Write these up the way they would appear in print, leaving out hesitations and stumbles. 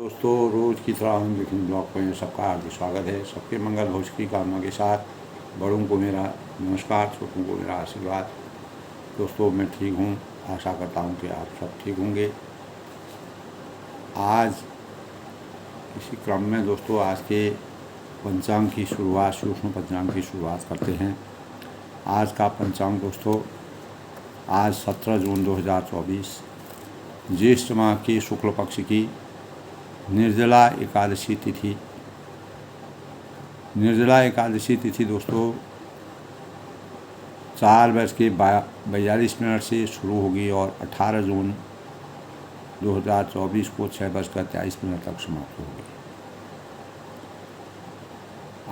दोस्तों, रोज़ की तरह हम लेकिन ब्लॉग में सबका हार्दिक स्वागत है। सबके मंगल भविष्य की कामना के साथ बड़ों को मेरा नमस्कार, छोटों को मेरा आशीर्वाद। दोस्तों, मैं ठीक हूँ, आशा करता हूँ कि आप सब ठीक होंगे। आज इसी क्रम में दोस्तों आज के पंचांग की शुरुआत, सूक्ष्म पंचांग की शुरुआत करते हैं। आज का पंचांग दोस्तों, आज 17 जून 2024 ज्येष्ठ माह की शुक्ल पक्ष की निर्जला एकादशी तिथि। निर्जला एकादशी तिथि दोस्तों 4:42 से शुरू होगी और 18 जून 2024 को 6:23 तक समाप्त होगी।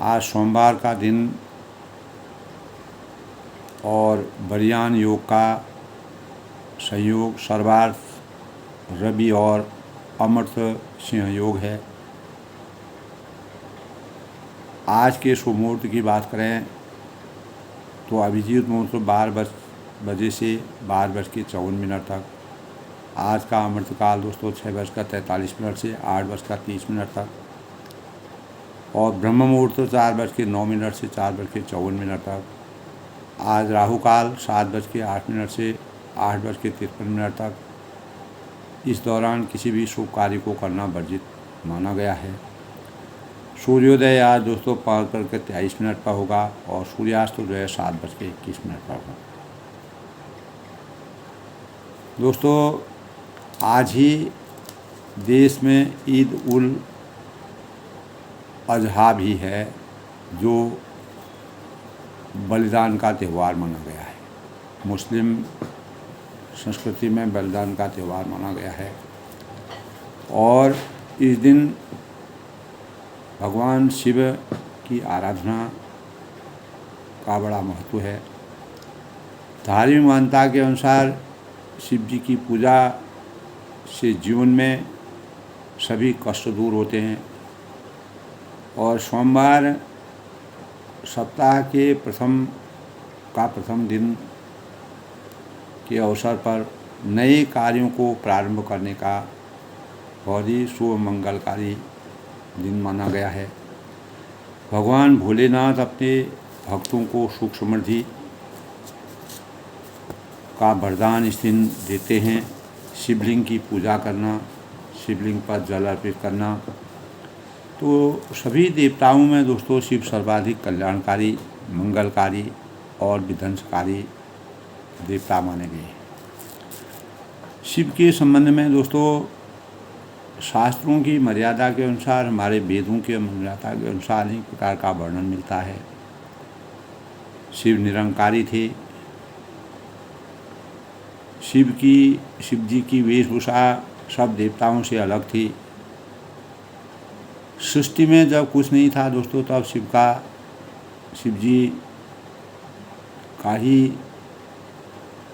आज सोमवार का दिन और बरियान योग का संयोग सर्वार्थ रवि और अमृत सिंह योग है। आज के शुभ मुहूर्त की बात करें तो अभिजीत मुहूर्त 12 बजे से 12:54 तक। आज का अमृतकाल दोस्तों 6:43 से 8:30 तक और ब्रह्म मुहूर्त 4:09 से 4:54 तक। आज राहु काल 7:08 से 8:53 तक। इस दौरान किसी भी शुभ कार्य को करना वर्जित माना गया है। सूर्योदय आज दोस्तों 5:23 पर होगा और सूर्यास्त जो है 7:21 पर होगा। दोस्तों, आज ही देश में ईद उल अजहा भी है, जो बलिदान का त्यौहार माना गया है। मुस्लिम संस्कृति में बलिदान का त्यौहार माना गया है और इस दिन भगवान शिव की आराधना का बड़ा महत्व है। धार्मिक मान्यता के अनुसार शिव जी की पूजा से जीवन में सभी कष्ट दूर होते हैं और सोमवार सप्ताह के प्रथम दिन के अवसर पर नए कार्यों को प्रारंभ करने का बहुत ही शुभ मंगलकारी दिन माना गया है। भगवान भोलेनाथ अपने भक्तों को सुख समृद्धि का वरदान इस दिन देते हैं। शिवलिंग की पूजा करना, शिवलिंग पर जल अर्पित करना, तो सभी देवताओं में दोस्तों शिव सर्वाधिक कल्याणकारी, मंगलकारी और विध्वंसकारी देवता माने गए। शिव के संबंध में दोस्तों शास्त्रों की मर्यादा के अनुसार, हमारे वेदों के मर्यादा के अनुसार अनेक प्रकार का वर्णन मिलता है। शिव निरंकारी थे। शिव जी की वेशभूषा सब देवताओं से अलग थी। सृष्टि में जब कुछ नहीं था दोस्तों, तब शिव जी का ही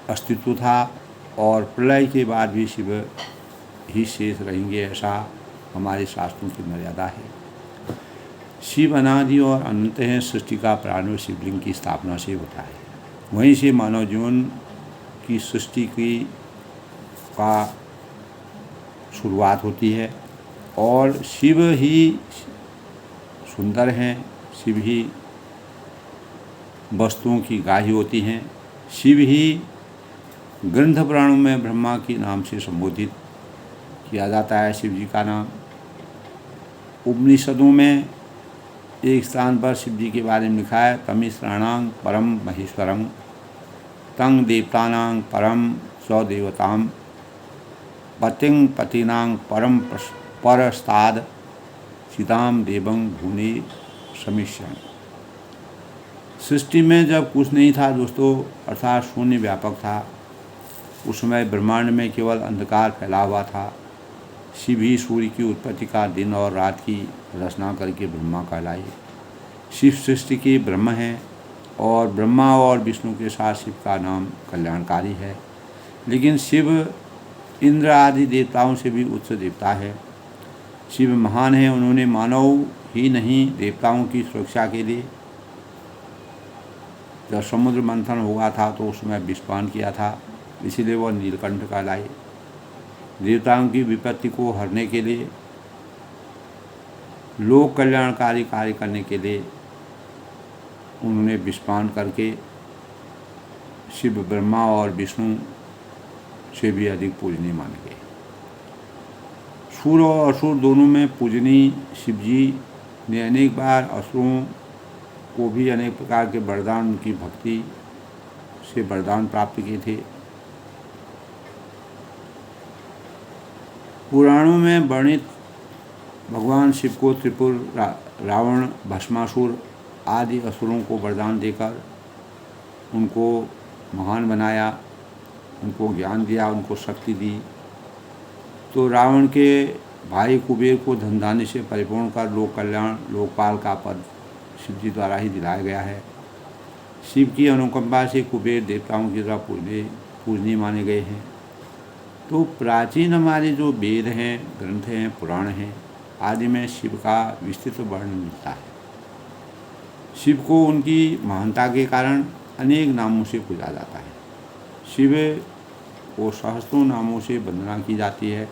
अस्तित्व था और प्रलय के बाद भी शिव ही शेष रहेंगे, ऐसा हमारे शास्त्रों की मर्यादा है। शिव अनादि और अनंत हैं। सृष्टि का प्रारंभ शिवलिंग की स्थापना से होता है। वहीं से मानव जीवन की सृष्टि का शुरुआत होती है और शिव ही सुंदर हैं, शिव ही वस्तुओं की गाही होती हैं। शिव ही ग्रंथ पुराणों में ब्रह्मा के नाम से संबोधित किया जाता है। शिव जी का नाम उपनिषदों में एक स्थान पर शिव जी के बारे में लिखा है, तमिश्राणां परम महेश्वरं तं देवतानां परम स्वदेवतां पतिं पतीनां परम परस्ताद चिदाम देवं भूनि समीक्षण। सृष्टि में जब कुछ नहीं था दोस्तों, अर्थात शून्य व्यापक था, उस समय ब्रह्मांड में केवल अंधकार फैला हुआ था। शिव ही सूर्य की उत्पत्ति का दिन और रात की रचना करके ब्रह्मा कहलाए। शिव सृष्टि के ब्रह्म हैं और ब्रह्मा और विष्णु के साथ शिव का नाम कल्याणकारी है। लेकिन शिव इंद्र आदि देवताओं से भी उच्च देवता है। शिव महान है। उन्होंने मानव ही नहीं देवताओं की सुरक्षा के लिए जब समुद्र मंथन हुआ था तो उस समय विषपान किया था, इसीलिए वह नीलकंठ कहलाए। देवताओं की विपत्ति को हरने के लिए लोक कल्याणकारी कार्य करने के लिए उन्होंने विषपान करके शिव, ब्रह्मा और विष्णु से भी अधिक पूजनीय माने गए। सूर और असुर दोनों में पूजनीय शिवजी ने अनेक बार असुरों को भी अनेक प्रकार के वरदान, उनकी भक्ति से वरदान प्राप्त किए थे। पुराणों में वर्णित भगवान शिव को त्रिपुर, रावण, भस्मासुर आदि असुरों को वरदान देकर उनको महान बनाया, उनको ज्ञान दिया, उनको शक्ति दी। तो रावण के भाई कुबेर को धन धान्य से परिपूर्ण कर लोक कल्याण, लोकपाल का पद शिव जी द्वारा ही दिलाया गया है। शिव की अनुकंपा से कुबेर देवताओं की तरह पूजनीय माने गए हैं। तो प्राचीन हमारे जो वेद हैं, ग्रंथ हैं, पुराण हैं आदि में शिव का विस्तृत वर्णन मिलता है। शिव को उनकी महानता के कारण अनेक नामों से पूजा जाता है। शिव को सहस्त्रों नामों से वंदना की जाती है।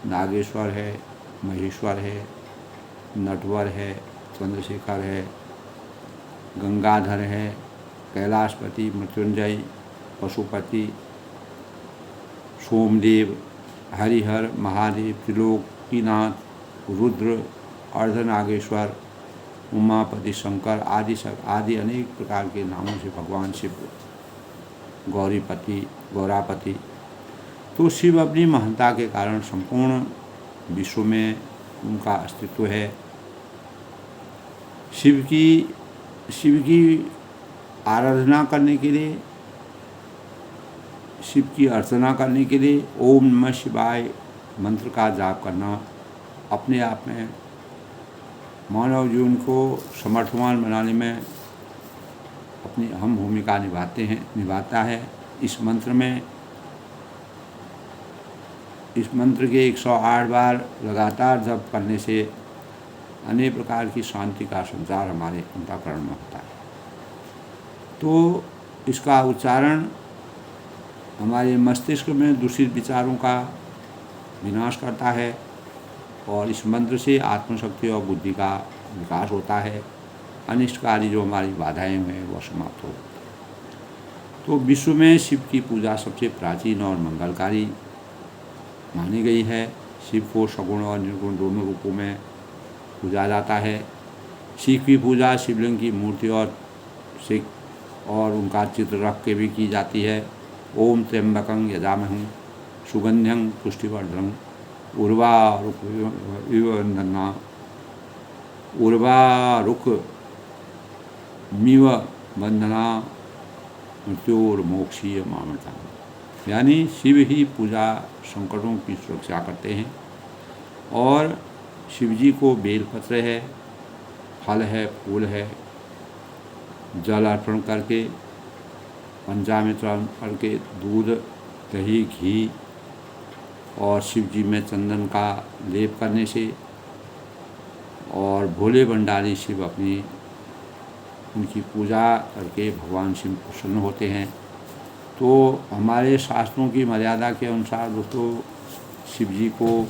नागेश्वर है, महेश्वर है, नटवर है, चंद्रशेखर है, गंगाधर है, कैलाशपति, मृत्युंजय, पशुपति, सोमदेव, हरिहर, महादेव, त्रिलोकीनाथ, रुद्र, अर्धनागेश्वर, उमापति, शंकर आदि अनेक प्रकार के नामों से भगवान शिव, गौरीपति, गौरापति। तो शिव अपनी महानता के कारण संपूर्ण विश्व में उनका अस्तित्व है। शिव की आराधना करने के लिए, शिव की अर्चना करने के लिए ओम नमः शिवाय मंत्र का जाप करना अपने आप में मानव जीवन को समर्थवान बनाने में अपनी अहम भूमिका निभाता है। इस मंत्र के 108 बार लगातार जप करने से अनेक प्रकार की शांति का संचार हमारे अंतःकरण में होता है। तो इसका उच्चारण हमारे मस्तिष्क में दूषित विचारों का विनाश करता है और इस मंत्र से आत्मशक्ति और बुद्धि का विकास होता है। अनिष्टकारी जो हमारी बाधाएं हैं वह समाप्त हो। तो विश्व में शिव की पूजा सबसे प्राचीन और मंगलकारी मानी गई है। शिव को सगुण और निर्गुण दोनों रूपों में पूजा जाता है। शिव की पूजा शिवलिंग की मूर्ति और उनका चित्र रख के भी की जाती है। ओम त्र्यंबकं यजामहे सुगंध्यं पुष्टिवर्धनम् उर्वारुकमिव बंधना मृत्योर्मोक्षीय मामृतम्। यानी शिव ही पूजा संकटों की सुरक्षा करते हैं। और शिवजी को बेलपत्र है, फल है, फूल है, जल अर्पण करके, पंचामृत अर्पण करके, दूध, दही, घी और शिव जी में चंदन का लेप करने से और भोले भंडारी शिव उनकी पूजा करके भगवान शिव प्रसन्न होते हैं। तो हमारे शास्त्रों की मर्यादा के अनुसार दोस्तों शिव जी को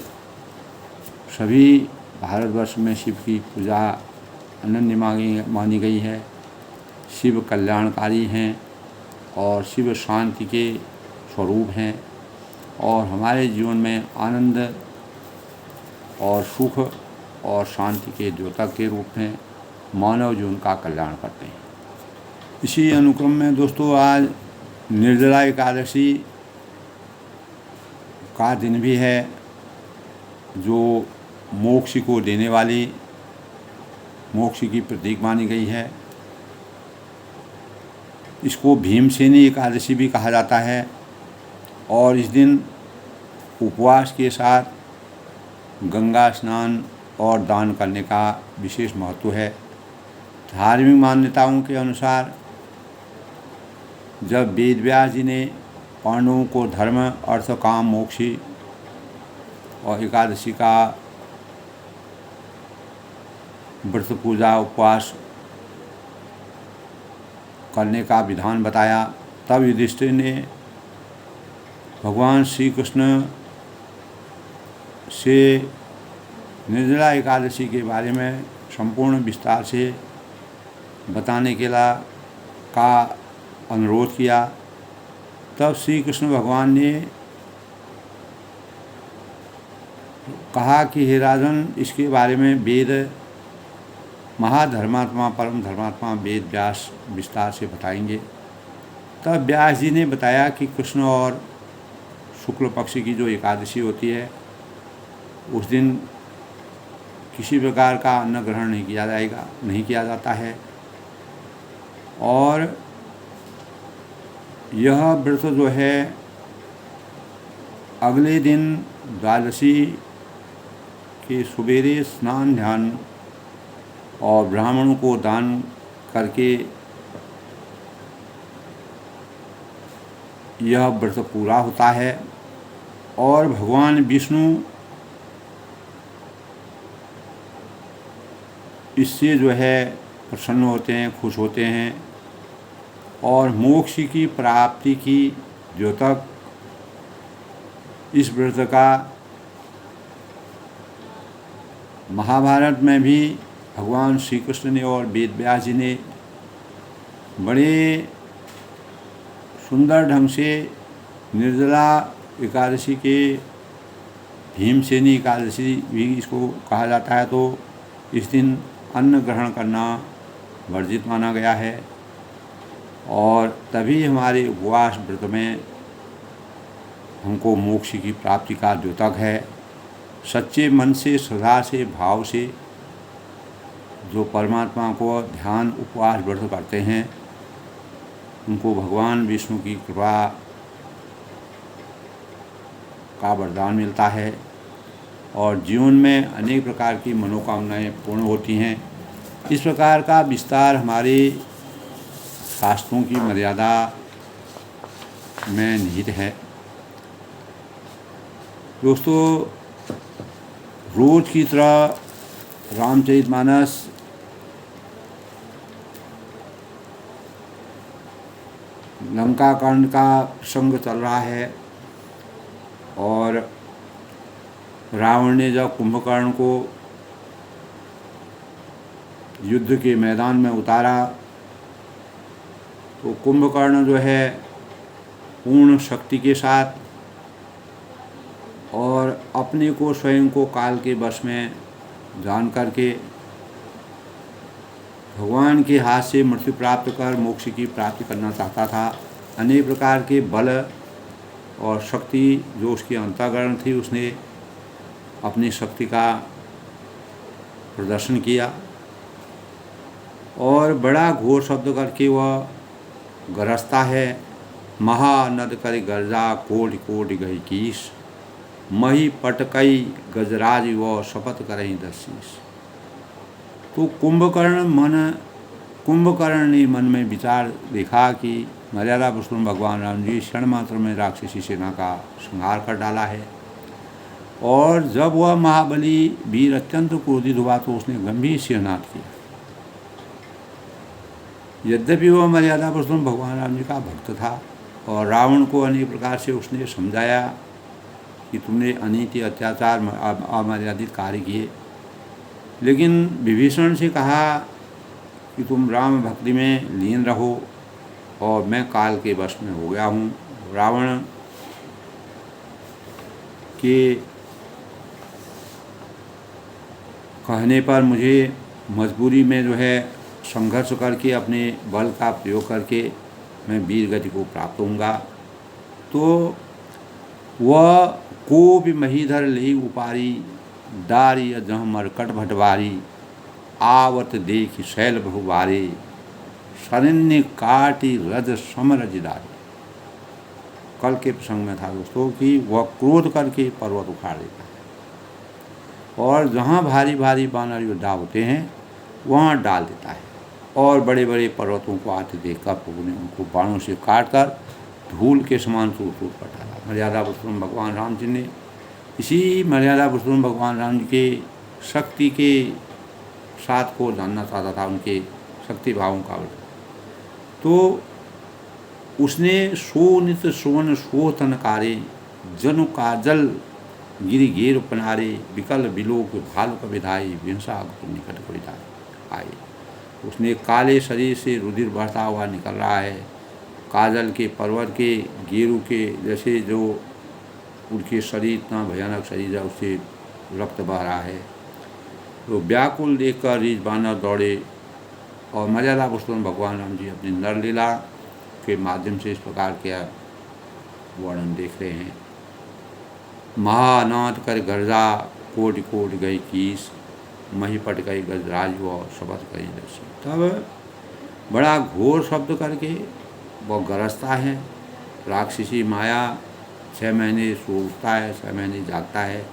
सभी भारतवर्ष में शिव की पूजा अनन्य मानी गई है। शिव कल्याणकारी हैं और शिव शांति के स्वरूप हैं और हमारे जीवन में आनंद और सुख और शांति के द्योतक के रूप में मानव जीवन का कल्याण करते हैं। इसी अनुक्रम में दोस्तों आज निर्जला एकादशी का दिन भी है, जो मोक्ष को देने वाली, मोक्ष की प्रतीक मानी गई है। इसको भीमसेनी एकादशी भी कहा जाता है और इस दिन उपवास के साथ गंगा स्नान और दान करने का विशेष महत्व है। धार्मिक मान्यताओं के अनुसार जब वेद व्यास जी ने पांडवों को धर्म, अर्थ, काम, मोक्ष और एकादशी का व्रत, पूजा, उपवास करने का विधान बताया, तब युधिष्ठिर ने भगवान श्री कृष्ण से निर्जला एकादशी के बारे में संपूर्ण विस्तार से बताने के लिए का अनुरोध किया। तब श्री कृष्ण भगवान ने कहा कि हे राजन, इसके बारे में वेद महाधर्मात्मा परम धर्मात्मा वेद व्यास विस्तार से बताएंगे। तब व्यास जी ने बताया कि कृष्ण और शुक्ल पक्ष की जो एकादशी होती है उस दिन किसी प्रकार का अन्न ग्रहण नहीं किया जाता है, और यह व्रत जो है अगले दिन द्वादशी के सवेरे स्नान ध्यान और ब्राह्मणों को दान करके यह व्रत पूरा होता है। और भगवान विष्णु इससे जो है प्रसन्न होते हैं, खुश होते हैं, और मोक्ष की प्राप्ति की द्योतक इस व्रत का महाभारत में भी भगवान श्री कृष्ण ने और वेद व्यास जी ने बड़े सुंदर ढंग से निर्जला एकादशी के भीमसेनी एकादशी भी इसको कहा जाता है, तो इस दिन अन्न ग्रहण करना वर्जित माना गया है। और तभी हमारे उपवास व्रत में हमको मोक्ष की प्राप्ति का द्योतक है। सच्चे मन से, श्रद्धा से, भाव से जो परमात्मा को ध्यान उपवास व्रत करते हैं उनको भगवान विष्णु की कृपा का वरदान मिलता है और जीवन में अनेक प्रकार की मनोकामनाएं पूर्ण होती हैं। इस प्रकार का विस्तार हमारे शास्त्रों की मर्यादा में निहित है। दोस्तों, रोज की तरह रामचरितमानस लंका कांड का प्रसंग चल रहा है, और रावण ने जब कुंभकर्ण को युद्ध के मैदान में उतारा तो कुंभकर्ण जो है पूर्ण शक्ति के साथ और अपने को स्वयं को काल के वश में जान करके भगवान के हाथ से मृत्यु प्राप्त कर मोक्ष की प्राप्ति करना चाहता था। अनेक प्रकार के बल और शक्ति जो उसके अंतःकरण थी उसने अपनी शक्ति का प्रदर्शन किया और बड़ा घोर शब्द करके वह गरजता है। महानद कर गर्जा कोटि कोटि गई कीस, मही पटकई गजराज व शपथ करई दशीस। तो कुंभकर्ण ने मन में विचार देखा कि मर्यादा पुरुषोत्तम भगवान राम जी क्षण मात्र में राक्षसी सेना का संहार कर डाला है, और जब वह महाबली वीर अत्यंत क्रोधित हुआ तो उसने गंभीर सिरनाद किया। यद्यपि वह मर्यादा पुरुषोत्तम भगवान राम जी का भक्त था और रावण को अनेक प्रकार से उसने समझाया कि तुमने अनीति अत्याचार अमर्यादित कार्य किए, लेकिन विभीषण से कहा कि तुम राम भक्ति में लीन रहो और मैं काल के वश में हो गया हूँ। रावण के कहने पर मुझे मजबूरी में जो है संघर्ष करके अपने बल का प्रयोग करके मैं वीर गति को प्राप्त होऊंगा। तो वह को भी महीधर ले उपारी, डारी जह मरकट भटवारी, आवत देख शैल बहुबारे, शरण्य काटी रज समरजदारी। कल के प्रसंग में था दोस्तों कि वह क्रोध करके पर्वत उखाड़ देता है और जहाँ भारी भारी वानर योद्धा होते हैं वहाँ डाल देता है और बड़े बड़े पर्वतों को आते देखकर प्रभु ने उनको बाणों से काट कर धूल के समान चूर चूर कर डाला। मर्यादा पुरुषोत्तम भगवान राम जी ने इसी मर्यादा पुरुषोत्तम भगवान राम जी के शक्ति के साथ को जानना चाहता था, उनके शक्ति भावों का। तो उसने सोनित सोन सोतनकारे जनु काजल गिरि घेर पनारे विकल बिलोक भालुक विधाई विंसा निकट कोई आए। उसने काले शरीर से रुधिर बहता हुआ निकल रहा है, काजल के पर्वत के गेरू के जैसे जो उनके शरीर इतना भयानक शरीर है उससे रक्त बह रहा है। तो व्याकुल देखकर रीछ बानर दौड़े और मर्यादा पुरुषोत्तम भगवान राम जी अपनी नरलीला के माध्यम से इस प्रकार के वर्णन देख रहे हैं। महानाथ कर गर्जा कोटि कोटि गई कीस, मही पट गई गजराज व शपथ गई दर्शी। तब बड़ा घोर शब्द करके वह गरजता है। राक्षसी माया 6 महीने सोता है, 6 महीने जागता है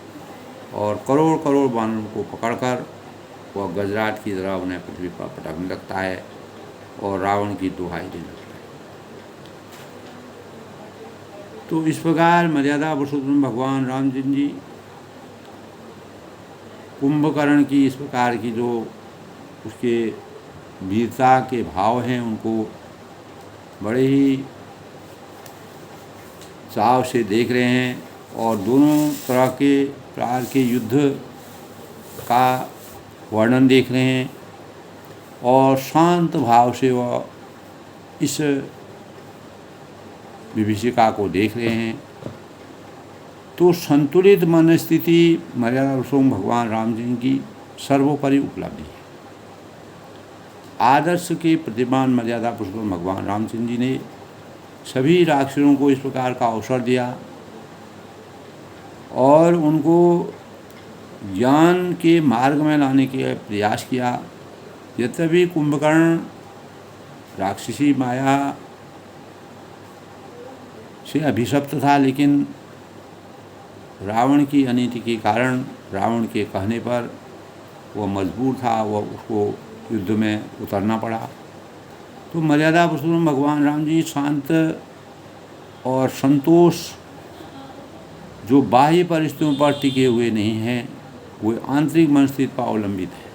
और करोड़ करोड़ बानरों को पकड़कर वह गजराज की तरह उन्हें पृथ्वी पर पटकने लगता है और रावण की दुहाई देने लगता है। तो इस प्रकार मर्यादा पुरुषोत्तम भगवान रामचंद्र जी कुंभकर्ण की इस प्रकार की जो उसके वीरता के भाव हैं उनको बड़े ही चाव से देख रहे हैं और दोनों तरह के प्रकार के युद्ध का वर्णन देख रहे हैं और शांत भाव से वह इस विभीषिका को देख रहे हैं। तो संतुलित मन स्थिति मर्यादा पुरुषोत्तम भगवान राम जी की सर्वोपरि उपलब्धि है। आदर्श के प्रतिमान मर्यादा पुरुषोत्तम भगवान रामचंद्र जी ने सभी राक्षसों को इस प्रकार का अवसर दिया और उनको ज्ञान के मार्ग में लाने के प्रयास किया। यद्यपि कुंभकर्ण राक्षसी माया से अभिशप्त था, लेकिन रावण की अनीति के कारण रावण के कहने पर वह मजबूर था, वह उसको युद्ध में उतरना पड़ा। तो मर्यादा पुरुषोत्तम भगवान राम जी शांत और संतोष जो बाह्य परिस्थितियों पर टिके हुए नहीं हैं, वो आंतरिक मनस्थिति पर अवलंबित है।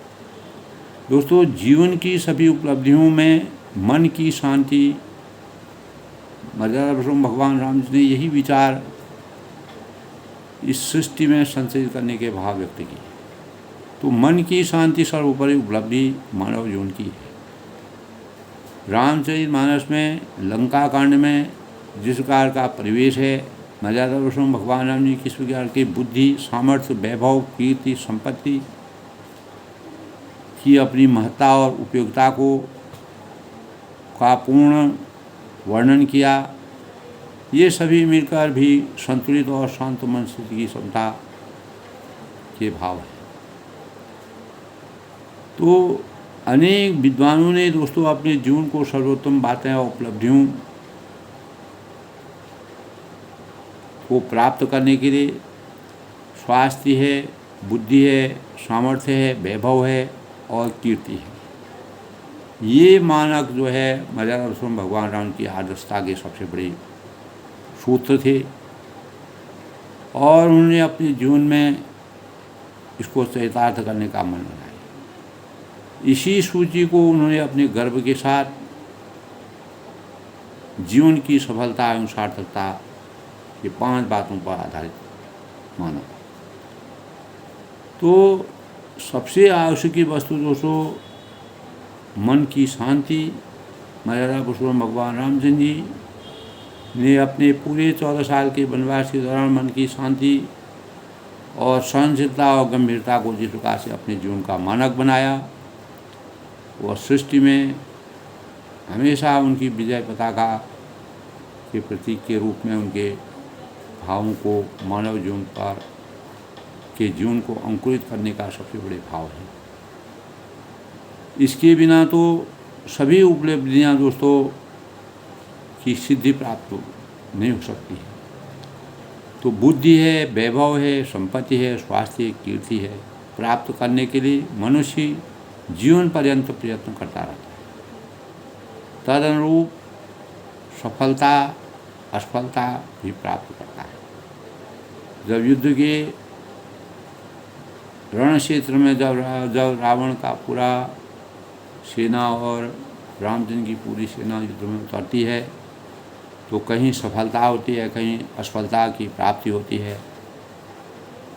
दोस्तों, जीवन की सभी उपलब्धियों में मन की शांति मर्यादा पुरुषोत्तम भगवान राम जी ने यही विचार इस सृष्टि में संचरित करने के भाव व्यक्त किए। तो मन की शांति सर्वोपरि उपलब्धि मानव जीवन की है। रामचरितमानस में लंका कांड में जिस प्रकार का परिवेश है, मर्यादा पुरुषोत्तम भगवान राम जी किस प्रकार की बुद्धि, सामर्थ्य, वैभव, कीर्ति, संपत्ति की अपनी महत्ता और उपयोगिता को का पूर्ण वर्णन किया, ये सभी मिलकर भी संतुलित और शांत मन स्थिति की क्षमता के भाव है। तो अनेक विद्वानों ने दोस्तों अपने जीवन को सर्वोत्तम बातें और उपलब्धियों को प्राप्त करने के लिए स्वास्थ्य है, बुद्धि है, सामर्थ्य है, वैभव है और कीर्ति है, ये मानक जो है मर्यादा पुरुषोत्तम भगवान राम की आदर्शता के सबसे बड़े सूत्र थे और उन्होंने अपने जीवन में इसको चरितार्थ करने का मन बनाया। इसी सूची को उन्होंने अपने गर्व के साथ जीवन की सफलता एवं सार्थकता ये 5 बातों पर आधारित माना। तो सबसे आवश्यक वस्तु दोस्तों मन की शांति। मर्यादा पुरुषोत्तम भगवान रामचंद्र जी ने अपने पूरे 14 साल के वनवास के दौरान मन की शांति और सहनशीलता और गंभीरता को जिस प्रकार से अपने जीवन का मानक बनाया, वह सृष्टि में हमेशा उनकी विजय पताका के प्रतीक के रूप में उनके भावों को मानव जीवन पर के जीवन को अंकुरित करने का सबसे बड़े भाव है। इसके बिना तो सभी उपलब्धियां दोस्तों की सिद्धि प्राप्त नहीं हो सकती है। तो बुद्धि है, वैभव है, संपत्ति है, स्वास्थ्य है, कीर्ति है, प्राप्त करने के लिए मनुष्य जीवन पर्यंत प्रयत्न करता रहता है। तदनुरूप सफलता असफलता भी प्राप्त करता है। जब युद्ध के रण क्षेत्र में जब रावण का पूरा सेना और रामचंद्र की पूरी सेना युद्ध में उतरती है, तो कहीं सफलता होती है, कहीं असफलता की प्राप्ति होती है।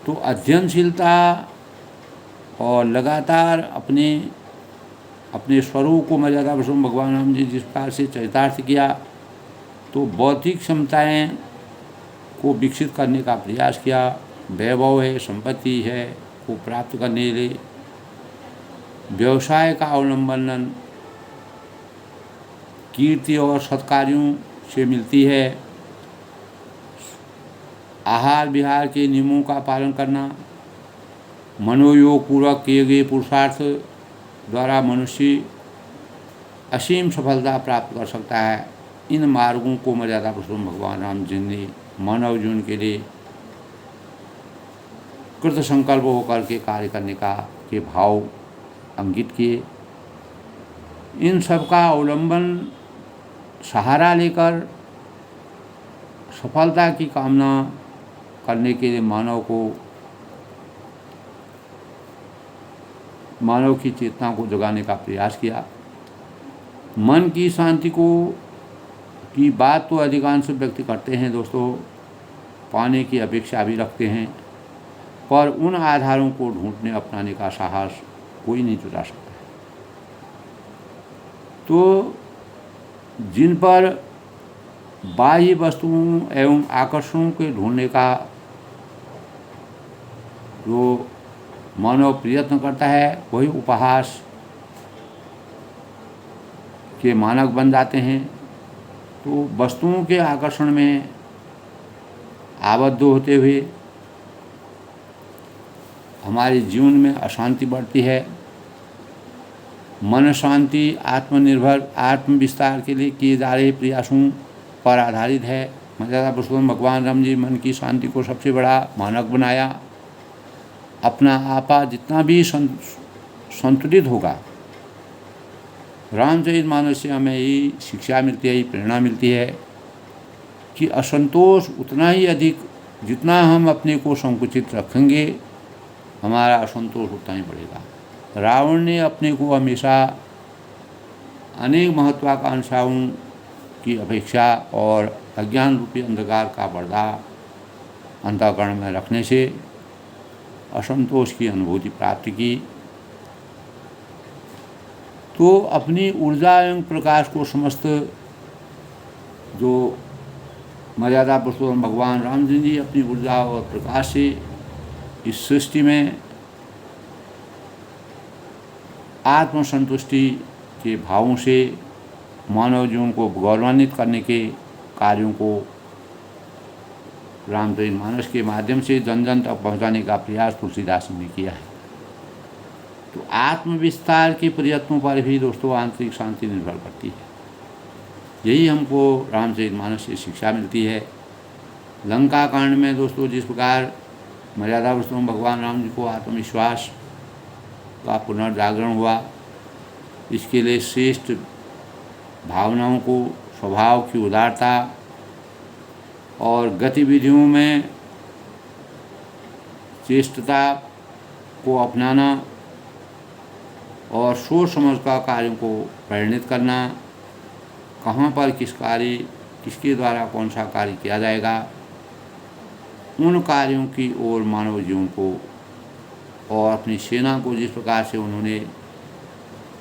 तो अध्ययनशीलता और लगातार अपने अपने स्वरूप को मर्यादा पुरुषोत्तम भगवान राम जी जिस प्रकार से चरितार्थ किया, तो बौद्धिक क्षमताएं को विकसित करने का प्रयास किया। वैभव है, संपत्ति है को प्राप्त करने के लिए व्यवसाय का अवलंबन कीर्ति और सत्कार्यों से मिलती है। आहार विहार के नियमों का पालन करना, मनोयोग पूर्वक किए गए पुरुषार्थ द्वारा मनुष्य असीम सफलता प्राप्त कर सकता है। इन मार्गों को मर्यादा पुरुषोत्तम भगवान राम जी ने मानव जीवन के लिए कृत संकल्प होकर के कार्य करने के भाव अंकित किए। इन सब का अवलंबन सहारा लेकर सफलता की कामना करने के लिए मानव की चेतना को जगाने का प्रयास किया। मन की शांति की बात तो अधिकांश व्यक्ति करते हैं दोस्तों, पाने की अपेक्षा भी रखते हैं, पर उन आधारों को ढूंढने अपनाने का साहस कोई नहीं जुटा सकता। तो जिन पर बाह्य वस्तुओं एवं आकर्षणों के ढूंढने का जो मानव प्रयत्न करता है, वही उपहास के मानक बन जाते हैं। तो वस्तुओं के आकर्षण में आबद्ध होते हुए हमारे जीवन में अशांति बढ़ती है। मन शांति आत्मनिर्भर आत्म विस्तार के लिए किए जा रहे प्रयासों पर आधारित है। मर्यादा पुरुषोत्तम भगवान राम जी मन की शांति को सबसे बड़ा मानक बनाया। अपना आपा जितना भी संतुलित होगा, रामचरितमानस से हमें यही शिक्षा मिलती है, यही प्रेरणा मिलती है कि असंतोष उतना ही अधिक, जितना हम अपने को संकुचित रखेंगे हमारा असंतोष उतना ही बढ़ेगा। रावण ने अपने को हमेशा अनेक महत्वाकांक्षाओं की अपेक्षा और अज्ञान रूपी अंधकार का पर्दा अंतःकरण में रखने से असंतोष की अनुभूति प्राप्त की। तो अपनी ऊर्जा एवं प्रकाश को समस्त जो मर्यादा पुरुषोत्तम भगवान राम जी अपनी ऊर्जा और प्रकाश से इस सृष्टि में आत्मसंतुष्टि के भावों से मानव जीवन को गौरवान्वित करने के कार्यों को रामचरितमानस के माध्यम से जन जन तक पहुँचाने का प्रयास तुलसीदास ने किया है। तो आत्मविस्तार के प्रयत्नों पर भी दोस्तों आंतरिक शांति निर्भर करती है। यही हमको रामचरितमानस से शिक्षा मिलती है। लंका कांड में दोस्तों जिस प्रकार मर्यादा पुरुषोत्तम भगवान राम जी को आत्मविश्वास का पुनर्जागरण हुआ, इसके लिए श्रेष्ठ भावनाओं को, स्वभाव की उदारता और गतिविधियों में चेष्टता को अपनाना और सोच समझ का कार्यों को परिणित करना, कहाँ पर किसके द्वारा कौन सा कार्य किया जाएगा, उन कार्यों की ओर मानव जीवन को और अपनी सेना को जिस प्रकार से उन्होंने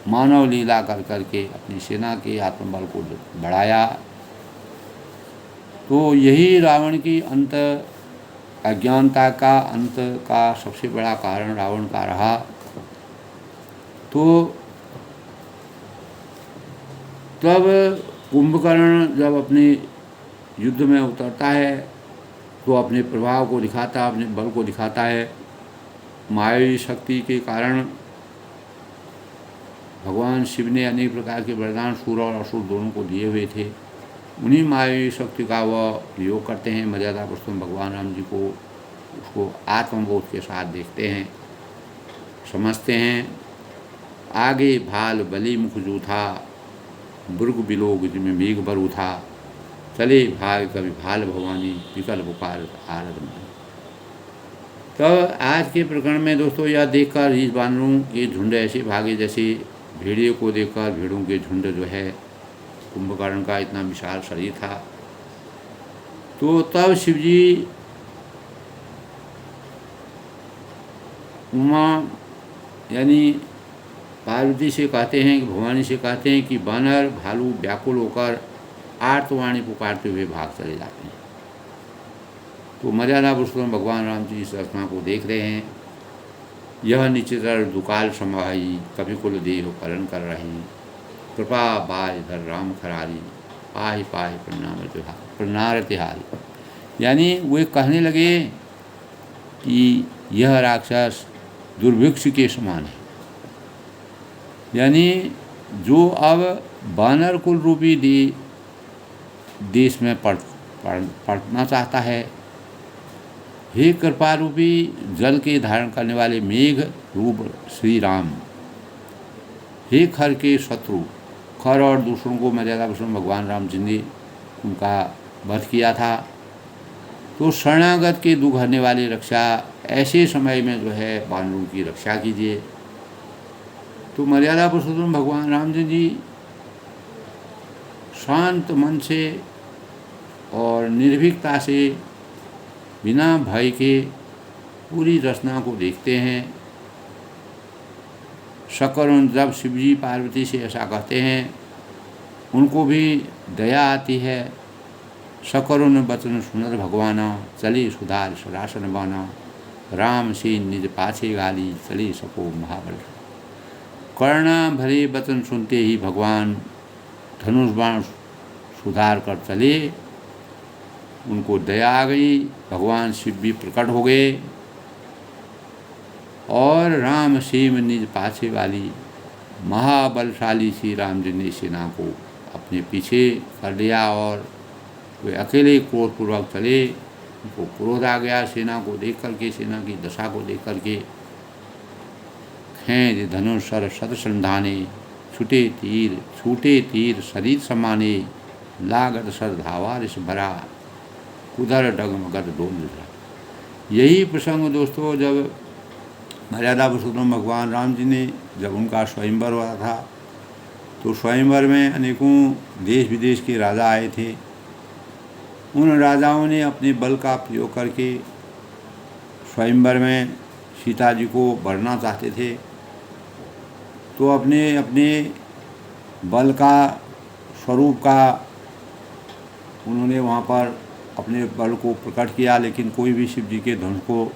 मानव लीला कर करके अपनी सेना के आत्मबल को बढ़ाया, तो यही रावण की अज्ञानता का अंत का सबसे बड़ा कारण रावण का रहा। तो तब कुंभकर्ण जब अपने युद्ध में उतरता है तो अपने प्रभाव को दिखाता, अपने बल को दिखाता है। मायावी शक्ति के कारण भगवान शिव ने अनेक प्रकार के वरदान सूर और असुर दोनों को दिए हुए थे। उन्हीं मायावी शक्ति का वह प्रयोग करते हैं। मर्यादा पुरुषोत्तम भगवान राम जी को उसको आत्मबोध के साथ देखते हैं, समझते हैं। आगे भाल बलि मुख जूथा, बुर्ग बिलोग जिमें मेघ बरू था, चले भाग कभी भाल भवानी, विकल पुकार आरद में। तो आज के प्रकरण में दोस्तों यह देखकर रीछ बानरों के झुंड ऐसे भागे जैसे भेड़िए को देखकर भेड़ों के झुंड जो है, कुंभकर्ण का इतना विशाल शरीर था। तो तब शिवजी उमा यानी पार्वती से कहते हैं कि भवानी से कहते हैं कि बानर भालू व्याकुल होकर आर्तवाणी पुकारते हुए भाग चले जाते हैं। तो मर्यादा पुरुषोत्तम भगवान राम जी इस रचना को देख रहे हैं। यह निचितर दुकाल समाही कवि कुल देह करण कर रही, कृपा बाज धर राम खरारी, पाहि पाहि प्रणाम तिहारी। यानी वे कहने लगे कि यह राक्षस दुर्भिक्ष के समान है, यानी जो अब बानर कुल रूपी देश में पड़ना चाहता है। हे कृपा रूपी जल के धारण करने वाले मेघ रूप श्री राम, हे खर के शत्रु, खर और दूसरों को मर्यादा पुरुषोत्तम भगवान राम जी ने उनका वध किया था। तो शरणागत के दुख हरने वाली रक्षा ऐसे समय में जो है बानरों की रक्षा कीजिए। तो मर्यादा पुरुषोत्तम भगवान राम जी शांत मन से और निर्भीकता से बिना भय के पूरी रचना को देखते हैं। शकरुण जब शिवजी पार्वती से ऐसा कहते हैं, उनको भी दया आती है। शकरुण बचन सुनर भगवाना, चले सुधार सरासन बाना, राम से निज पाछे गाली, चले सको महाबल। करुणा भरे वचन सुनते ही भगवान धनुष बाण सुधार कर चले। उनको दया आ गई, भगवान शिव भी प्रकट हो गए और राम सेम निज पाछे वाली महाबलशाली श्री राम जी ने सेना को अपने पीछे कर लिया और वे अकेले क्रोधपूर्वक चले। उनको क्रोध आ गया सेना को देख करके, सेना की दशा को देख करके। खेज धनुष सर सत संधाने, छूटे तीर शरीर समाने, लागत सर धावा रिस भरा, उधर डगमगद डोल रहा। यही प्रसंग दोस्तों जब मर्यादा पुरुषोत्तम भगवान राम जी ने जब उनका स्वयंवर हुआ था, तो स्वयंवर में अनेकों देश विदेश के राजा आए थे। उन राजाओं ने अपने बल का प्रयोग करके स्वयंवर में सीता जी को वरना चाहते थे। तो अपने अपने बल का स्वरूप का उन्होंने वहाँ पर अपने बल को प्रकट किया, लेकिन कोई भी शिव जी के धनुष को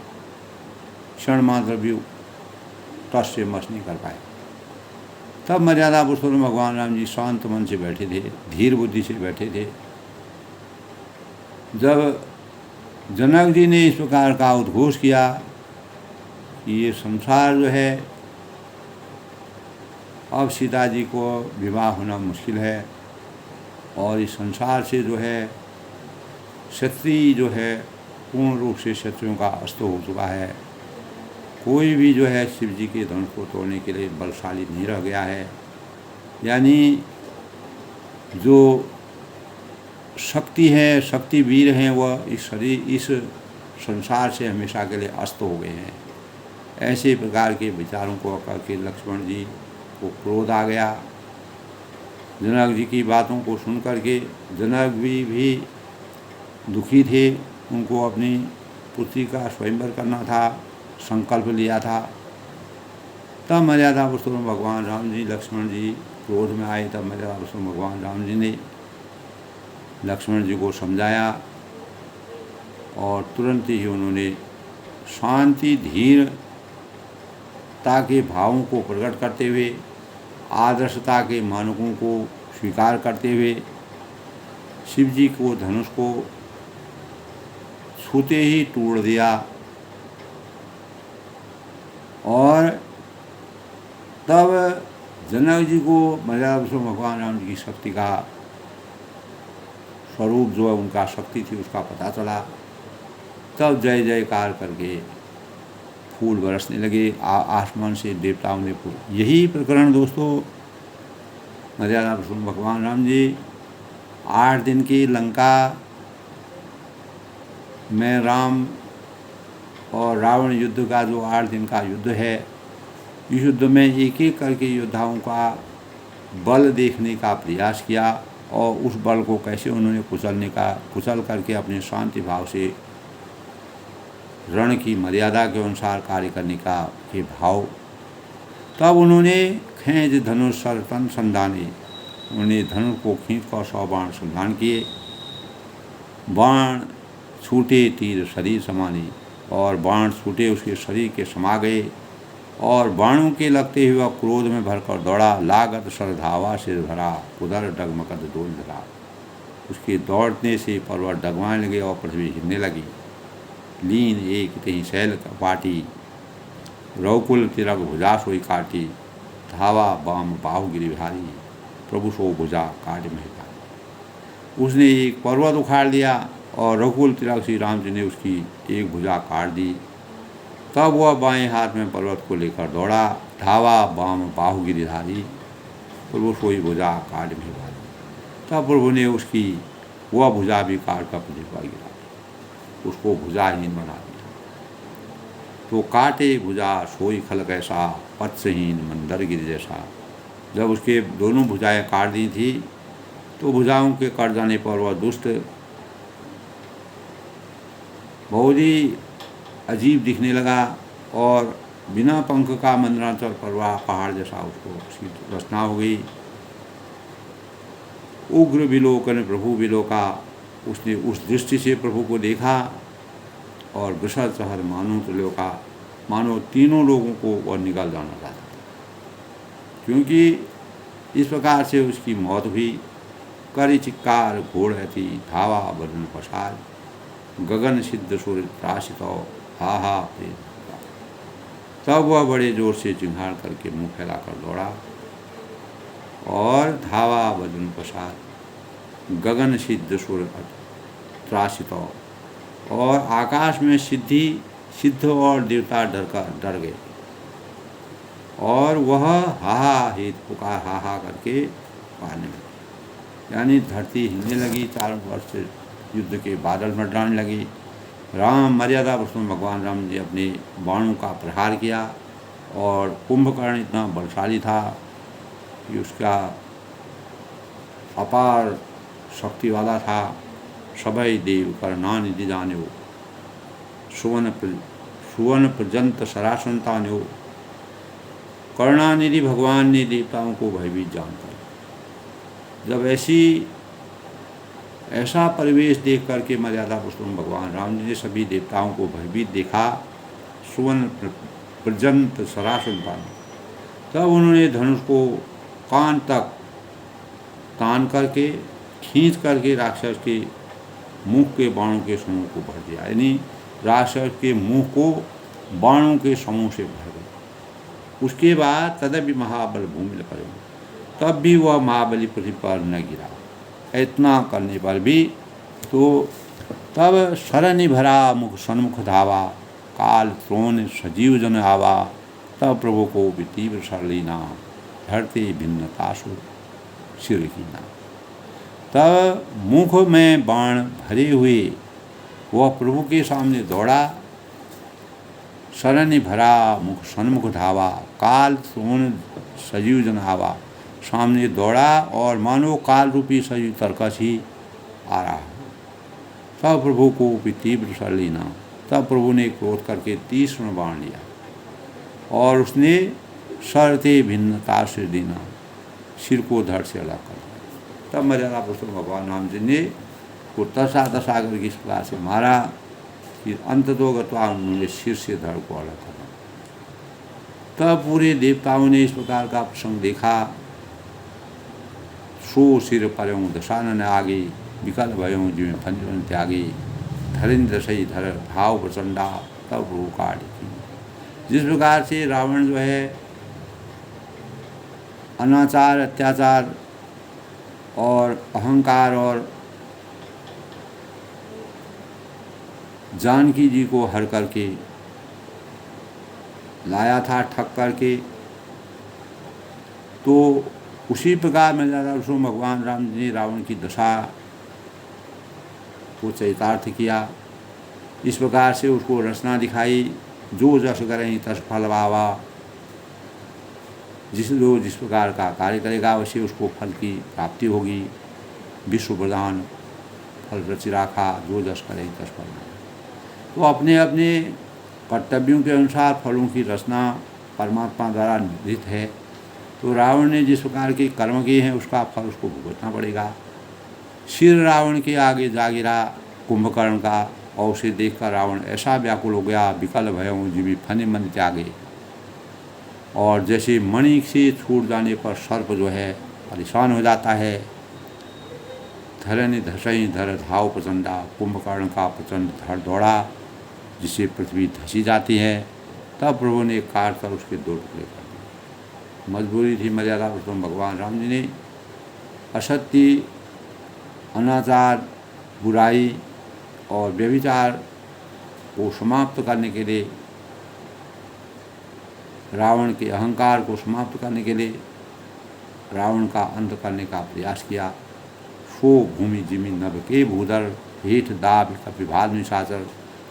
क्षण मात्र भी टस से मस नहीं कर पाए। तब मर्यादा पुरुषोत्तम भगवान राम जी शांत मन से बैठे थे, धीर बुद्धि से बैठे थे। जब जनक जी ने इस प्रकार का उद्घोष किया कि ये संसार जो है, अब सीता जी को विवाह होना मुश्किल है और इस संसार से जो है क्षत्रिय जो है पूर्ण रूप से क्षत्रियों का अस्त हो चुका है। कोई भी जो है शिव जी के धनुष को तोड़ने के लिए बलशाली नहीं रह गया है। यानी जो शक्ति है, शक्ति वीर हैं, वह इस संसार से हमेशा के लिए अस्त हो गए हैं। ऐसे प्रकार के विचारों को करके लक्ष्मण जी को क्रोध आ गया। जनक जी की बातों को सुन करके जनक भी दुखी थे। उनको अपनी पुत्री का स्वयंवर करना था, संकल्प लिया था। तब मर्यादा पुरुषोत्तम भगवान राम जी, लक्ष्मण जी क्रोध में आए। तब मर्यादा पुरुषोत्तम भगवान राम जी ने लक्ष्मण जी को समझाया और तुरंत ही उन्होंने शांति धीरता के भावों को प्रकट करते हुए, आदर्शता के मानकों को स्वीकार करते हुए शिव जी को धनुष को छूते ही तोड़ दिया। और तब जनक जी को मर्यादा पुरुषोत्तम भगवान राम जी की शक्ति का स्वरूप जो है, उनका शक्ति थी, उसका पता चला। तब जय जयकार करके फूल बरसने लगे आसमान से, देवताओं ने फूल। यही प्रकरण दोस्तों मर्यादा पुरुषोत्तम भगवान राम जी 8 दिन की लंका में राम और रावण युद्ध का जो 8 दिन का युद्ध है, इस युद्ध में एक एक करके योद्धाओं का बल देखने का प्रयास किया और उस बल को कैसे उन्होंने कुचल करके अपने शांति भाव से रण की मर्यादा के अनुसार कार्य करने का के भाव। तब उन्होंने खींच धनुष सरतन संधाने, उन्होंने धनुष को खींच कर 100 बाण संधान किए। बाण छूटे तीर शरीर समाने, और बाण छूटे उसके शरीर के समा गए, और बाणों के लगते हुए क्रोध में भरकर दौड़ा। लागत सरधावा सिर भरा, उधर डगमगद डोल धरा। उसके दौड़ने से पर्वत डगमाने लगे और पृथ्वी हिलने लगी। लीन एक तही शैल पाटी, रौकुल तिरक भुजा सोई काटी। धावा बाम बाहु गिरिधारी, प्रभु सो भुजा काट महता। उसने एक पर्वत उखाड़ लिया और रघुकुल तिलक श्री राम जी ने उसकी एक भुजा काट दी। तब वह बाएं हाथ में पर्वत को लेकर दौड़ा। धावा बाम बाहु गिरिधारी, प्रभु सोई भुजा काट महता। तब प्रभु ने उसकी वह भुजा भी काट कर पृथ्वी पर गिरा दी, उसको भुजाहीन बना दिया। तो काटे भुजा सोई खलक ऐसा, पत्सहीन मंदर गिर जैसा। जब उसके दोनों भुजाएं काट दी थी तो भुजाओं के कट जाने पर वह दुष्ट बहुत ही अजीब दिखने लगा, और बिना पंख का मंदराचल परवाह पहाड़ जैसा उसको उसकी रचना हो गई। उग्र विलोकन प्रभु विलोका, उसने उस दृष्टि से प्रभु को देखा, और विषद सहर मानो त्रिलोका, मानो तीनों लोगों को वह निकल जाना चाहता था। क्योंकि इस प्रकार से उसकी मौत हुई। करी चिक्कार घोड़ थी, धावा बदन पसार, गगन सिद्ध सुर त्रासित हा हा प्रेत। तब वह बड़े जोर से चिंगाड़ करके मुंह फैलाकर दौड़ा, और धावा बदन पसार, गगन सिद्ध सुर त्रासित, और आकाश में सिद्ध और देवता डर गए, और वह हाहा हित पुकार हाहा करके पाने लगे। यानी धरती हिलने लगी, चारों ओर से युद्ध के बादल मंडराने लगे। राम मर्यादा पुरुषोत्तम भगवान राम जी अपने बाणों का प्रहार किया, और कुंभकर्ण इतना बलशाली था कि उसका अपार शक्ति वाला था। सभय देव कर्णा निधि जाने हो, सुवन प्रजंत सरासंतान हो। करुणानिधि भगवान ने देवताओं को भयभीत जानकर, जब ऐसा परिवेश देख करके मर्यादा पुरुषोत्तम भगवान राम जी ने सभी देवताओं को भयभीत देखा, सुवन प्रजंत सरासंतान, तब उन्होंने धनुष को कान तक तान करके खींच करके राक्षस के मुख के बाणों के समूह को भर दिया। यानी राक्षस के मुंह को बाणों के समूह से भर गए। उसके बाद तदपि महाबल भूमि पर, तब भी वह महाबली पृथ्वी पर न गिरा। इतना करने पर भी तो तब शरण भरा मुख सन्मुख धावा, काल त्रोण सजीव जन आवा। तब प्रभु को तीव्र सरलीना, धरते भिन्नतासु सिर कीना। तब मुख में बाण भरे हुए वह प्रभु के सामने दौड़ा। शरण भरा मुख सन्मुख धावा, काल त्रोण सजीव जन आवा। सामने दौड़ा और मानो काल रूपी सजीव तरकस ही आ रहा है। तब प्रभु को तीव्र सरलीना, तब प्रभु ने क्रोध करके 30 बाण लिया, और उसने सरते भिन्नता से देना, सिर को धड़ से अलग कर दिया। तब मर्यादा पुरुषोत्तम भगवान राम जी ने को तसा कर इस प्रकार से मारा कि अंततोगत्वा उन्होंने सिर से धड़ को अलग कर दिया। तब पूरे देवताओं ने इस प्रकार का प्रसंग देखा। सो सिर पर्यों दशानन आगे, विकल भयों जिमें पंचवन त्यागी। धरेंद्र सही धर भाव प्रचंडा, तब प्रभु काट की। जिस प्रकार से रावण जो है अनाचार, अत्याचार और अहंकार और जानकी जी को हर करके लाया था, ठग करके, तो उसी प्रकार में ज़्यादा भगवान राम जी ने रावण की दशा को चरितार्थ किया। इस प्रकार से उसको रचना दिखाई। जो जस करें तस फल पावा, जिस प्रकार का कार्य करेगा वैसे उसको फल की प्राप्ति होगी। विश्व प्रधान फल रचि राखा, जो जस करें तस फल। तो अपने अपने कर्तव्यों के अनुसार फलों की रचना परमात्मा द्वारा निर्धारित है। तो रावण ने जिस प्रकार के कर्म किए हैं उसका फल उसको भुगतना पड़ेगा। सिर रावण के आगे जा गिरा कुंभकर्ण का, और उसे देखकर रावण ऐसा व्याकुल हो गया, विकल भयों जिमी फने मन त्यागे। और जैसे मणि से छूट जाने पर सर्प जो है परेशान हो जाता है। धरनि धसई धर धाव प्रचंडा, कुंभकर्ण का प्रचंड धड़ दौड़ा जिससे पृथ्वी धसी जाती है। तब प्रभु ने काट कर उसके 2 टुकड़े कर दिए। मजबूरी थी मर्यादा पुरुषोत्तम भगवान राम जी ने असत्य, अनाचार, बुराई और व्यभिचार को समाप्त करने के लिए, रावण के अहंकार को समाप्त करने के लिए, रावण का अंत करने का प्रयास किया। सो भूमि जिमि नभ के भूधर, हेठ दाब कपिभाल निशाचर,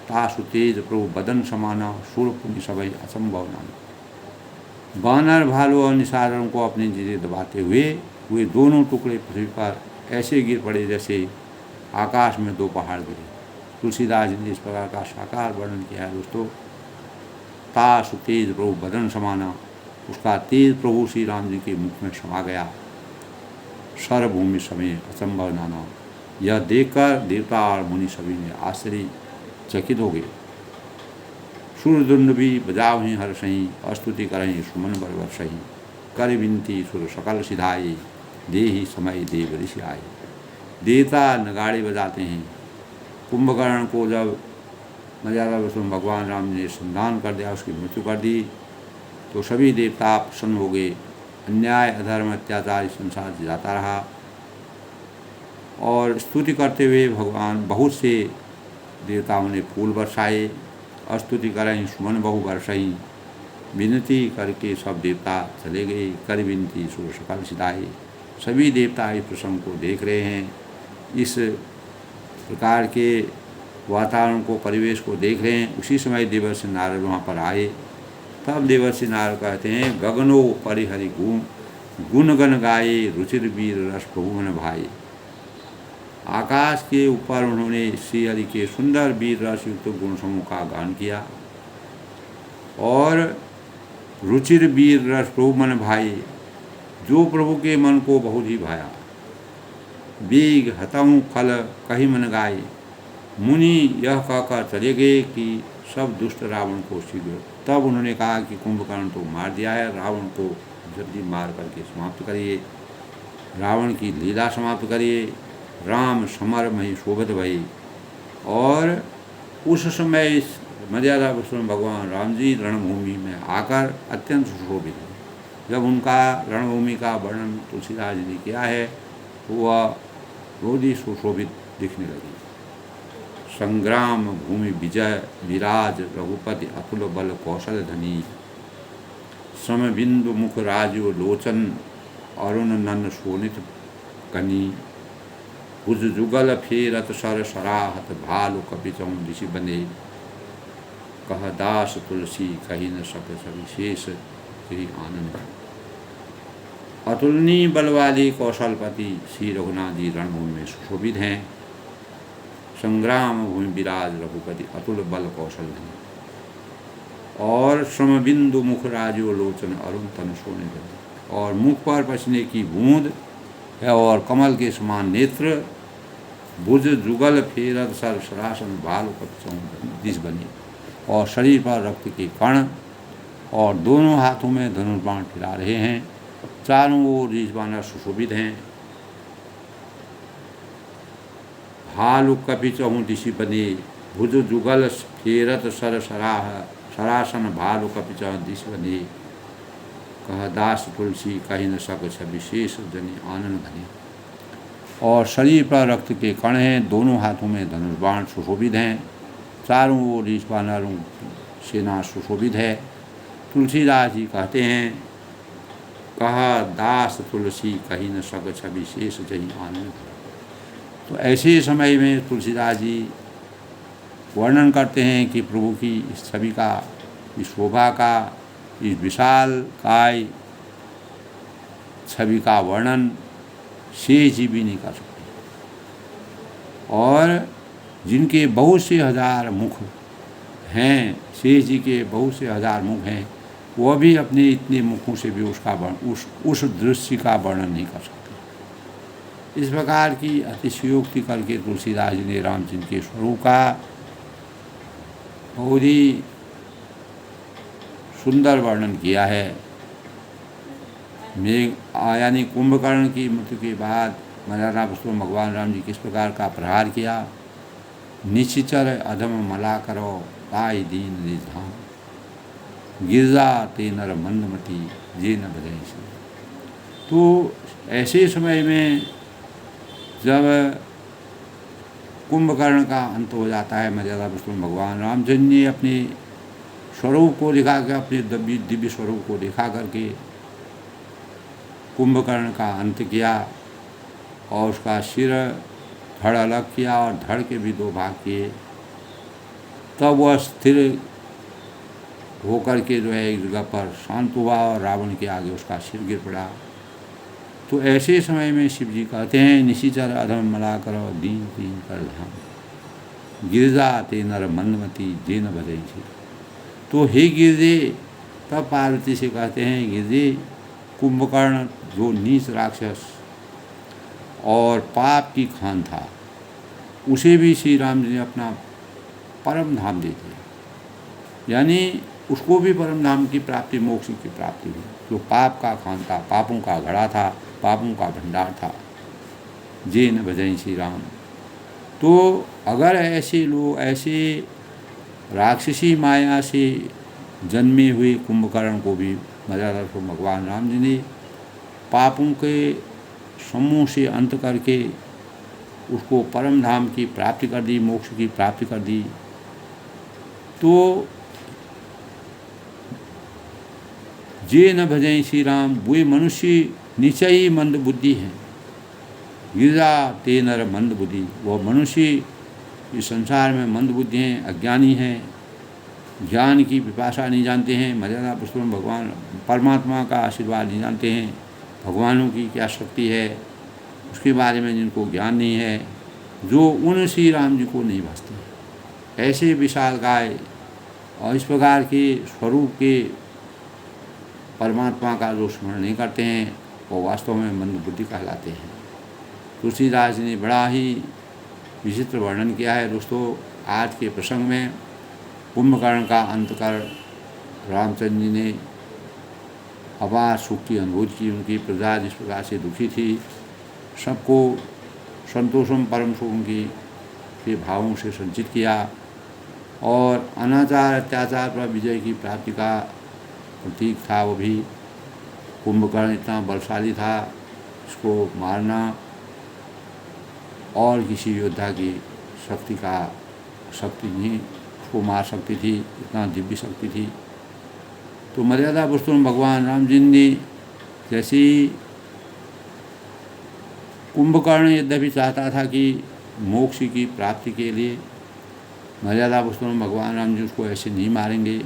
तासु तेज प्रभु बदन समाना, सुर पुण्य सभई असंभव नाना। बानर, भालू और निशाचरों को अपनी चीजें दबाते हुए दोनों टुकड़े पृथ्वी पर ऐसे गिर पड़े जैसे आकाश में 2 पहाड़ गिरे। तुलसीदास जी ने इस प्रकार का साकार वर्णन किया है दोस्तों। तासु तेज प्रभु बदन समाना, उसका तेज प्रभु श्री राम जी के मुख में समा गया। सर्वभूमि समय असंभव नाना, यह देखकर देवता और मुनि सभी ने आश्चर्य चकित हो गए। सूर्यदुंड भी बजाव ही हर सही, अस्तुति करें सुमन बरबर सही, कर विनती सुर सकल सिधाई, दे ही समय देव ऋषि आए। देवता नगाड़े बजाते हैं। कुंभकर्ण को जब मर्यादा पुरुषोत्तम भगवान राम ने संधान कर दिया, उसकी मृत्यु कर दी, तो सभी देवता प्रसन्न हो गए। अन्याय, अधर्म, अत्याचार इस संसार से जाता रहा। और स्तुति करते हुए भगवान बहुत से देवताओं ने फूल बरसाए। स्तुति करें सुमन बहु बरसई, विनती करके सब देवता चले गए। कर विनती सुर सकल सिधाए, सभी देवता इस प्रसंग को देख रहे हैं। इस प्रकार के वातावरण को, परिवेश को देख रहे हैं। उसी समय देवर्षि नारद वहाँ पर आए। तब देवर्षि नारद कहते हैं, गगनो परिहरि गुण गण गाए, रुचिर वीर रस प्रभु मन भाई। आकाश के ऊपर उन्होंने श्री हरि के सुंदर वीर रस युक्त गुण समूह का गान किया। और रुचिर वीर रस प्रभु मन भाई, जो प्रभु के मन को बहुत ही भाया। वेग हतऊ खल कही मन गाए, मुनि यह कहकर चले गए कि सब दुष्ट रावण को शीघ्र। तब उन्होंने कहा कि कुंभकर्ण तो मार दिया है, रावण को जल्दी मार करके समाप्त करिए, रावण की लीला समाप्त करिए। राम समर मही शोभित भई। और उस समय मर्यादा पुरुषोत्तम भगवान राम जी रणभूमि में आकर अत्यंत सुशोभित हुए। जब उनका रणभूमि का वर्णन तुलसीदास जी ने किया है तो वह बहुत ही सुशोभित दिखने लगी। संग्राम भूमि विजय विराज, रघुपति अतुल बल कौशल धनी, सम बिंदु मुख राजो लोचन, अरुण नन शोणित कनी, भुज जुगल फेरत सर सराहत, भालु कपिचौ ऋषि बने, कह दास तुलसी कही न सके सविशेष श्री आनंद। अतुलनीय बल वाले कौशलपति श्री रघुनाथ जी रणभूमि में सुशोभित हैं। संग्राम भूमि विराज रघुपति अतुल बल कौशल धनी, और श्रमबिंदु मुख राजो लोचन अरुण तन सोने धनी, और मुख पर पसीने की बूंद है और कमल के समान नेत्र, भुज जुगल फेरत सर सरासन, भालु कपिचौ दिश बनी, और शरीर पर रक्त के कण, और दोनों हाथों में धनुष बाण फिरा रहे हैं। चारों ओर ऋषवानर सुशोभित हैं। भालु कपिचौ दिशि बने, भुज जुगल फेरत सर सरासन, भालु कपिचौ दिशि बने, कह दास तुलसी कही न सक विशेष जनी आनंद धनी। और शरीर पर रक्त के कण हैं, दोनों हाथों में धनुष बाण सुशोभित हैं। चारों ओर ऋषवानरों सेना सुशोभित है। तुलसीदास जी कहते हैं, कहा दास तुलसी कही न सक विशेष जनी आनंद। तो ऐसे समय में तुलसीदास जी वर्णन करते हैं कि प्रभु की इस छवि का, इस शोभा का, इस विशाल काय छवि का वर्णन शेष जी भी नहीं कर सकते। और जिनके बहुत से हजार मुख हैं, शेष जी के बहुत से हजार मुख हैं, वह भी अपने इतने मुखों से भी उस दृश्य का वर्णन नहीं कर सकते। इस प्रकार की अतिशयोक्ति करके तुलसीदास जी ने रामचंद्र के स्वरूप का बहुत ही सुंदर वर्णन किया है। यानी कुंभकर्ण की मृत्यु के बाद मर्यादा पुरुषोत्तम भगवान राम जी किस प्रकार का प्रहार किया। निशिचर अधम मला करो पाई दीन निधाम, गिरजा ते नर मंदमती जे न बधई से। तो ऐसे समय में जब कुंभकर्ण का अंत हो जाता है, मर्यादा पुरुषोत्तम भगवान रामचंद्र ने अपने स्वरूप को दिखा कर, अपने दिव्य स्वरूप को दिखा करके कुंभकर्ण का अंत किया और उसका सिर धड़ अलग किया और धड़ के भी दो भाग किए। तब वह स्थिर होकर के जो है एक जगह पर शांत हुआ और रावण के आगे उसका सिर गिर पड़ा। तो ऐसे समय में शिव जी कहते हैं, निशिचर अधम मला करो दीन दीन कर धाम, गिरजा ते नर मंदमती जे न बधई से। तो हे गिरजे, तब पार्वती से कहते हैं, गिरजे कुंभकर्ण जो नीच राक्षस और पाप की खान था, उसे भी श्री राम जी ने अपना परम धाम दे दिया। यानी उसको भी परम धाम की प्राप्ति, मोक्ष की प्राप्ति हुई। जो पाप का खान था, पापों का घड़ा था, पापों का भंडार था, जे न भजई श्री राम। तो अगर ऐसे लोग, ऐसे राक्षसी माया से जन्मे हुए कुंभकर्ण को भी मर्यादा भगवान राम जी ने पापों के समूह से अंत करके उसको परम धाम की प्राप्ति कर दी, मोक्ष की प्राप्ति कर दी। तो जे न भजें श्री राम, वे मनुष्य निश्चय ही मंद बुद्धि हैं। गिरजा ते नर मंद बुद्धि, वह मनुष्य इस संसार में मंद बुद्धि हैं, अज्ञानी हैं, ज्ञान की पिपासा नहीं जानते हैं, मर्यादा पुरुषोत्तम भगवान परमात्मा का आशीर्वाद नहीं जानते हैं, भगवानों की क्या शक्ति है उसके बारे में जिनको ज्ञान नहीं है, जो उन श्री राम जी को नहीं भासते। ऐसे विशालकाय और इस प्रकार के स्वरूप के परमात्मा का जो स्मरण नहीं करते हैं, वो वास्तव में मंद बुद्धि कहलाते हैं। तुलसीदास जी ने बड़ा ही विचित्र वर्णन किया है। दोस्तों, आज के प्रसंग में कुंभकर्ण का अंत कर रामचंद्र जी ने अपार सुख की अनुभूति की। उनकी प्रजा जिस प्रकार से दुखी थी, सबको संतोषम परम सुखम की के भावों से संचित किया और अनाचार अत्याचार पर विजय की प्राप्ति का प्रतीक था वो भी। कुंभकर्ण इतना बलशाली था, इसको मारना और किसी योद्धा की शक्ति नहीं उसको मार सकती थी, इतना दिव्य शक्ति थी। तो मर्यादा पुरुषोत्तम भगवान राम जी ने जैसे कुंभकर्ण यद्यपि चाहता था कि मोक्ष की प्राप्ति के लिए मर्यादा पुरुषोत्तम भगवान राम जी उसको ऐसे नहीं मारेंगे,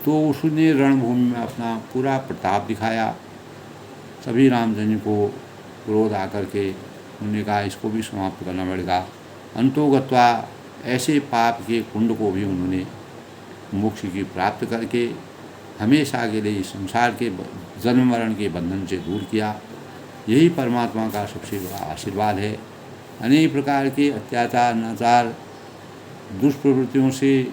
तो उसने रणभूमि में अपना पूरा प्रताप दिखाया। सभी रामचंद्र जी को क्रोध आकर के उन्होंने कहा इसको भी समाप्त करना पड़ेगा। अंतोगत्वा ऐसे पाप के कुंड को भी उन्होंने मोक्ष की प्राप्त करके हमेशा के लिए संसार के जन्म मरण के बंधन से दूर किया। यही परमात्मा का सबसे बड़ा आशीर्वाद है। अनेक प्रकार के अत्याचार, अनाचार, दुष्प्रवृत्तियों से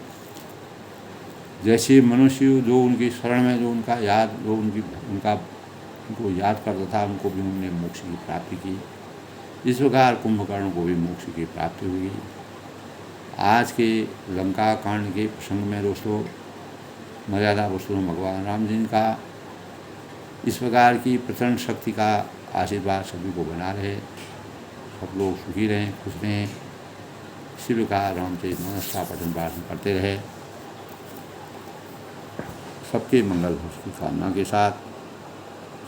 जैसे मनुष्य जो उनकी शरण में जो उनको याद करता था, उनको भी उन्होंने मोक्ष की प्राप्ति की। इस प्रकार कुंभकर्ण को भी मोक्ष की प्राप्ति हुई। आज के लंका कांड के प्रसंग में दोस्तों मर्यादा पुरुषोत्तम भगवान राम जी का इस प्रकार की प्रचंड शक्ति का आशीर्वाद सभी को बना रहे। सब लोग सुखी रहें, खुश रहें। शिव का रामचरित मानस का पठन पाठन करते रहे। सबके मंगल की कामना के साथ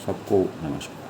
सबको नमस्कार।